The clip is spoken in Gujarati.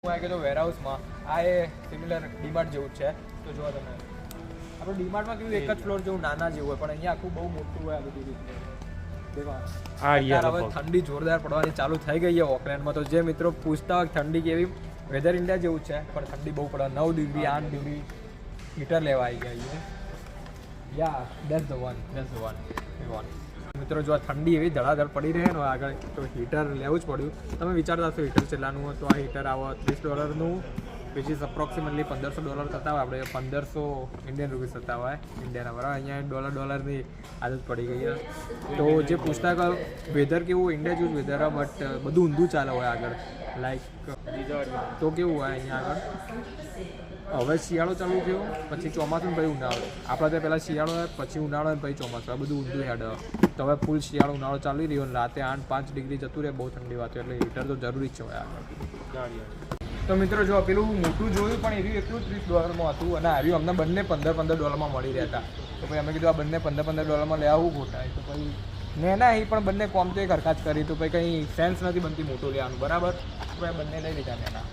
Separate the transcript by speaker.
Speaker 1: હું આવી ગયો વેરહાઉસમાં. આ એ સિમિલર ડીમાર્ટ જેવું જ છે. તો જોવા તમે આપણે ડીમાર્ટમાં કેવું એક જ ફ્લોર જેવું નાના જેવું હોય, પણ અહીંયા આખું બહુ મોટું હોય. આ બધી રીતે હવે ઠંડી જોરદાર પડવાની ચાલુ થઈ ગઈ છે ઓકલેન્ડમાં. તો જે મિત્રો પૂછતા હોય ઠંડી કેવી, વેધર ઇન્ડિયા જેવું છે પણ ઠંડી બહુ પડે. 9 ડિગ્રી 8 ડિગ્રી હીટર લેવા આવી ગયા છે. યા ધેટ્સ ધ વન. મિત્રો જો આ ઠંડી એવી ધડાધડ પડી રહે ને આગળ, તો હીટર લેવું જ પડ્યું. તમે વિચારતા હશો હીટર કેટલાનું હોય, તો આ હીટર આવો $30 વિચ ઇઝ અપ્રોક્સિમેટલી $1500 થતા હોય. આપણે 1500 ઇન્ડિયન રૂપીસ થતા હોય ઇન્ડિયાના, બરાબર. અહીંયા ડોલરની આદત પડી ગઈ છે. તો જે પૂછતા કે વેધર કેવું, ઇન્ડિયા જેવું વેધર, બટ બધું ઊંધું ચાલે હોય આગળ. લાઈક તો કેવું હોય અહીંયા આગળ, હવે શિયાળો ચાલુ થયો, પછી ચોમાસું, પછી ઉનાળો. આપણે તો પહેલાં શિયાળો હોય, પછી ઉનાળો હોય, પછી ચોમાસું. આ બધું ઊંધું હેડ. તો હવે ફૂલ શિયાળો ઉનાળો ચાલી રહ્યો, રાતે 8-5 ડિગ્રી જતું રહે, બહુ ઠંડી વાત. એટલે હીટર તો જરૂરી જ છે હોય આગળ. તો મિત્રો જો પેલું મોટું જોયું, પણ એવી એટલું $30 હતું, અને આવ્યું અમને બંને $15 મળી રહેતા. તો પછી અમે કીધું આ બંને $15 લેવા આવું ખોટા. તો પછી નેના અહીં પણ બંને કોમ તો એક હરખા જ કરી. તો પછી કંઈ સેન્સ નથી બનતી મોટું લેવાનું, બરાબર. તો પછી બંને લઈ લીધા નેના.